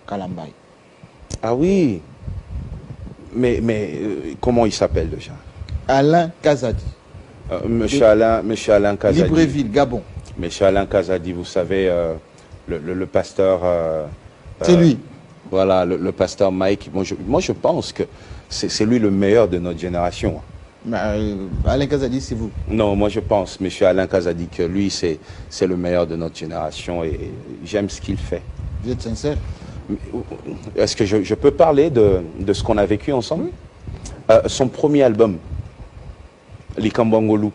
Kalambay. Ah oui. Mais comment il s'appelle déjà? Alain Kazadi. Monsieur Alain Kazadi. Libreville, Gabon. Monsieur Alain Kazadi, vous savez, le pasteur... c'est lui. Voilà, le pasteur Mike. Moi, je pense que c'est lui le meilleur de notre génération. Mais, Alain Kazadi, c'est vous? Non, moi je pense, monsieur Alain Kazadi, que lui, c'est le meilleur de notre génération et j'aime ce qu'il fait. Vous êtes sincère? Est-ce que je peux parler de ce qu'on a vécu ensemble? Son premier album, Likambwangolu,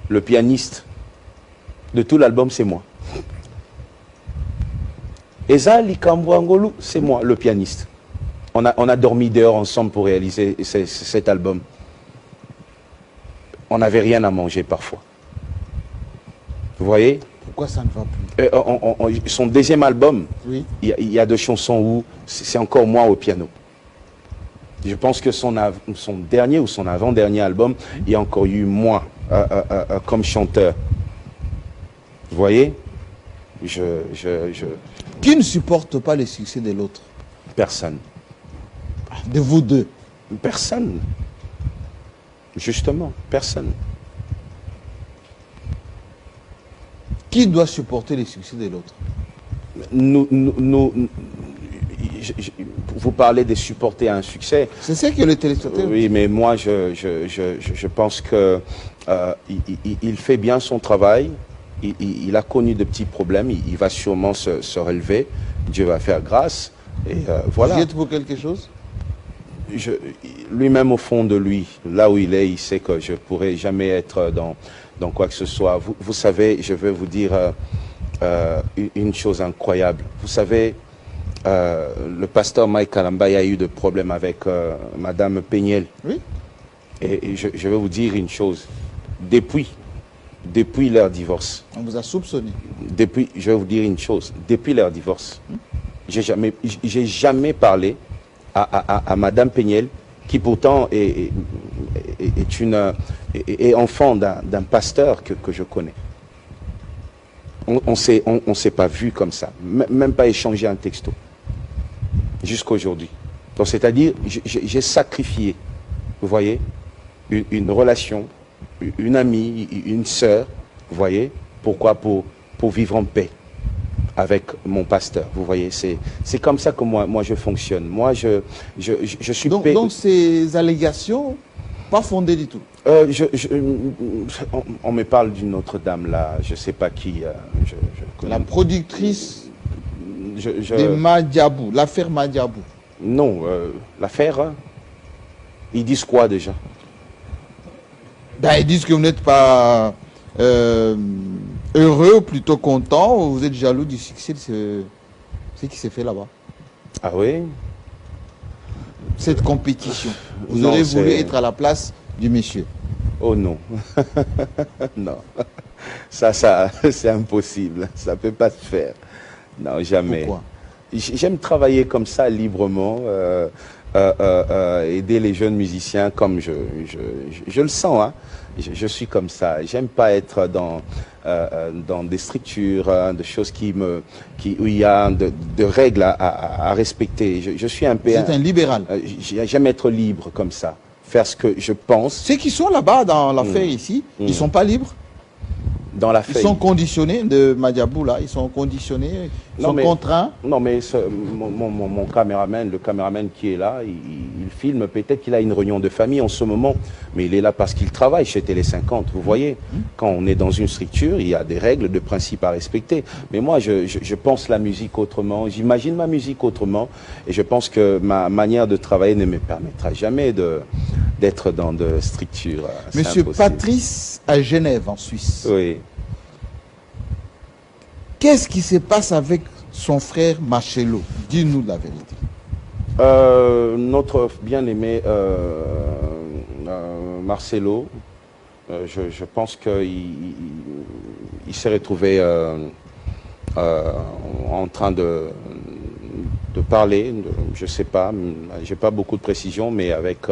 le pianiste de tout l'album, c'est moi. Et ça, Likambwangolu, c'est moi, le pianiste. On a dormi dehors ensemble pour réaliser cet album. On n'avait rien à manger parfois. Vous voyez? Pourquoi ça ne va plus? Son deuxième album, oui. il y a 2 chansons où c'est encore moi au piano. Je pense que son dernier ou son avant-dernier album, il y a encore eu moi comme chanteur. Vous voyez? Qui ne supporte pas le succès de l'autre? Personne. De vous deux? Personne. Justement, personne. Qui doit supporter le succès de l'autre? Vous parlez de supporter un succès. C'est ça que le téléspectateur... Oui, mais moi, je pense que il fait bien son travail. Il a connu de petits problèmes. Il va sûrement se relever. Dieu va faire grâce. Et voilà. Vous y êtes pour quelque chose? Lui-même au fond de lui, là où il est, il sait que je ne pourrai jamais être dans quoi que ce soit. Vous savez, je vais vous dire une chose incroyable. Vous savez, le pasteur Mike Kalambay a eu des problèmes avec Madame Peniel. Oui. Et je vais vous dire une chose. Depuis leur divorce. On vous a soupçonné. Je vais vous dire une chose. Depuis leur divorce, j'ai jamais parlé à Madame Peniel, qui pourtant est enfant d'un pasteur que je connais. On s'est pas vu comme ça, même pas échangé un texto, jusqu'à aujourd'hui. Donc c'est-à-dire, j'ai sacrifié, vous voyez, une relation, une amie, une sœur, vous voyez, pourquoi? Pour vivre en paix avec mon pasteur, vous voyez, c'est comme ça que moi je fonctionne. Moi je suis... Donc ces allégations, pas fondées du tout? On me parle d'une autre dame là, je sais pas qui. La productrice de Madiabou, l'affaire Madiabou. Non, l'affaire, hein? Ils disent quoi déjà? Ben, ils disent que vous n'êtes pas heureux, ou plutôt content, ou vous êtes jaloux du succès de ce qui s'est fait là-bas. Ah oui? Cette compétition. Vous aurez voulu être à la place du monsieur. Oh non. Non. Ça c'est impossible. Ça ne peut pas se faire. Non, jamais. Pourquoi? J'aime travailler comme ça, librement, aider les jeunes musiciens comme je le sens. Hein. Je suis comme ça. J'aime pas être dans des structures, de choses où il y a de règles à respecter. Je suis un peu... C'est un libéral. J'aime être libre comme ça. Faire ce que je pense. Ceux qui sont là-bas dans l'affaire ici, ils ne sont pas libres. Dans la ils sont conditionnés de Madiabou là, ils sont conditionnés, ils sont contraints. Non mais mon caméraman, le caméraman qui est là, il filme, peut-être qu'il a une réunion de famille en ce moment, mais il est là parce qu'il travaille chez Télé 50, vous voyez. Quand on est dans une structure, il y a des règles, de principes à respecter. Mais moi, je pense la musique autrement, j'imagine ma musique autrement, et je pense que ma manière de travailler ne me permettra jamais d'être dans de structures. Monsieur Patrice à Genève, en Suisse. Oui. Qu'est-ce qui se passe avec son frère Marcelo? Dis-nous la vérité. Notre bien-aimé Marcelo, je pense qu'il s'est retrouvé en train de parler, je ne sais pas, j'ai pas beaucoup de précision, mais avec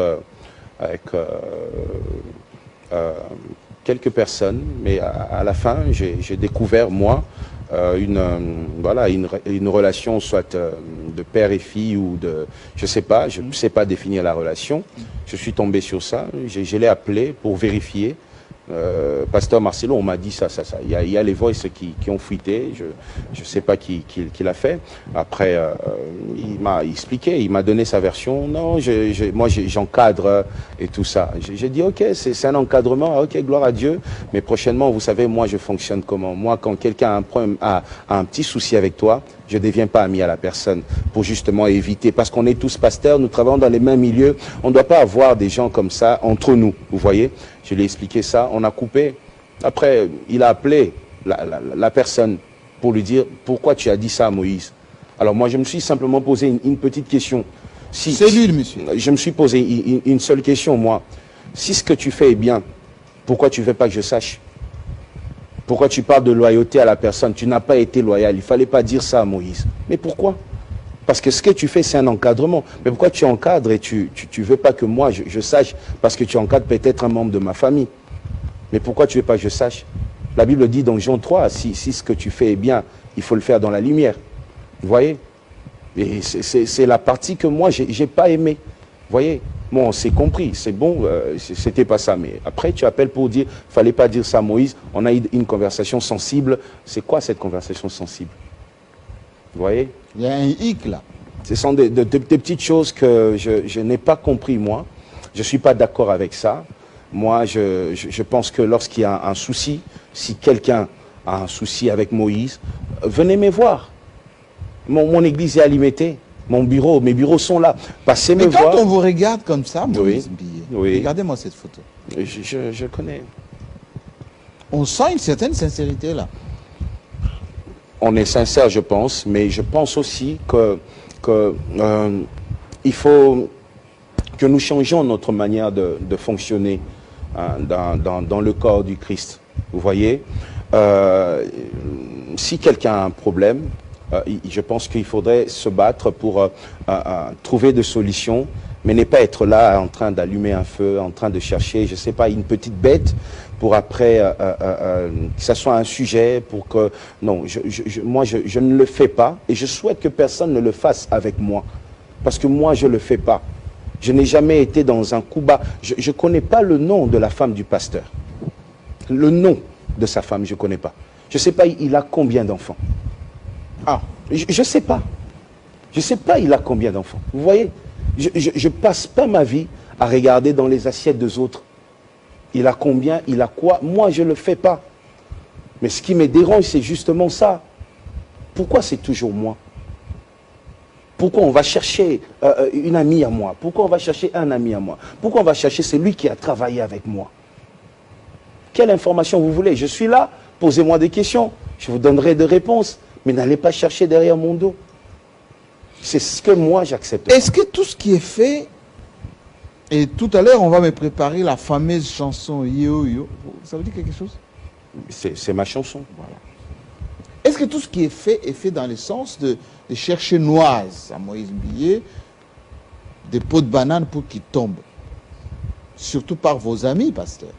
quelques personnes, mais à la fin, j'ai découvert, moi, voilà, une relation soit de père et fille ou de... Je sais pas définir la relation. Je suis tombé sur ça, je l'ai appelé pour vérifier. Pasteur Marcelo, on m'a dit ça. Il y a les voices qui ont fuité, je ne sais pas qui l'a fait. Après, il m'a expliqué, il m'a donné sa version. Non, moi j'encadre et tout ça. J'ai dit, ok, c'est un encadrement, ok, gloire à Dieu. Mais prochainement, vous savez, moi je fonctionne comment? Moi, quand quelqu'un a un problème, a un petit souci avec toi, je ne deviens pas ami à la personne pour justement éviter. Parce qu'on est tous pasteurs, nous travaillons dans les mêmes milieux. On ne doit pas avoir des gens comme ça entre nous, vous voyez. Je lui ai expliqué ça, on a coupé. Après, il a appelé la personne pour lui dire « Pourquoi tu as dit ça à Moïse ?» Alors moi, je me suis simplement posé une petite question. C'est lui, le monsieur. Je me suis posé une seule question, moi. Si ce que tu fais est bien, pourquoi tu ne veux pas que je sache? Pourquoi tu parles de loyauté à la personne? Tu n'as pas été loyal. Il ne fallait pas dire ça à Moïse. Mais pourquoi? Parce que ce que tu fais, c'est un encadrement. Mais pourquoi tu encadres et tu ne veux pas que moi, je sache? Parce que tu encadres peut-être un membre de ma famille. Mais pourquoi tu ne veux pas que je sache? La Bible dit dans Jean 3, si ce que tu fais est bien, il faut le faire dans la lumière. Vous voyez? Et c'est la partie que moi, je n'ai pas aimé. Vous voyez? Bon, on s'est compris, c'est bon, c'était pas ça. Mais après, tu appelles pour dire, fallait pas dire ça à Moïse. On a eu une conversation sensible. C'est quoi cette conversation sensible? Vous voyez? Il y a un hic là. Ce sont des petites choses que je n'ai pas compris, moi. Je ne suis pas d'accord avec ça. Moi, je pense que lorsqu'il y a un souci, si quelqu'un a un souci avec Moïse, venez me voir. Mon église est alimentée. Mon bureau, mes bureaux sont là. Passez me voir. Mais quand on vous regarde comme ça, Moïse Billet, regardez-moi cette photo. Je connais. On sent une certaine sincérité là. On est sincère, je pense, mais je pense aussi il faut que nous changeons notre manière de fonctionner dans le corps du Christ. Vous voyez, si quelqu'un a un problème, je pense qu'il faudrait se battre pour trouver des solutions, mais ne pas être là en train d'allumer un feu, en train de chercher, je ne sais pas, une petite bête pour après que ça soit un sujet, pour que... Non, moi, je ne le fais pas et je souhaite que personne ne le fasse avec moi. Parce que moi, je ne le fais pas. Je n'ai jamais été dans un coup bas. Je ne connais pas le nom de la femme du pasteur. Le nom de sa femme, je ne connais pas. Je ne sais pas, il a combien d'enfants. Ah, je ne sais pas. Je ne sais pas, il a combien d'enfants. Vous voyez, je ne passe pas ma vie à regarder dans les assiettes des autres. Il a combien, il a quoi? Moi, je ne le fais pas. Mais ce qui me dérange, c'est justement ça. Pourquoi c'est toujours moi? Pourquoi on va chercher une amie à moi? Pourquoi on va chercher un ami à moi? Pourquoi on va chercher celui qui a travaillé avec moi? Quelle information vous voulez? Je suis là, posez-moi des questions. Je vous donnerai des réponses. Mais n'allez pas chercher derrière mon dos. C'est ce que moi j'accepte. Est-ce que tout ce qui est fait, et tout à l'heure on va me préparer la fameuse chanson Yo Yo, ça veut dire quelque chose? C'est ma chanson. Voilà. Est-ce que tout ce qui est fait dans le sens de chercher noise à Moïse Billet, des pots de banane pour qu'ils tombent? Surtout par vos amis, pasteur.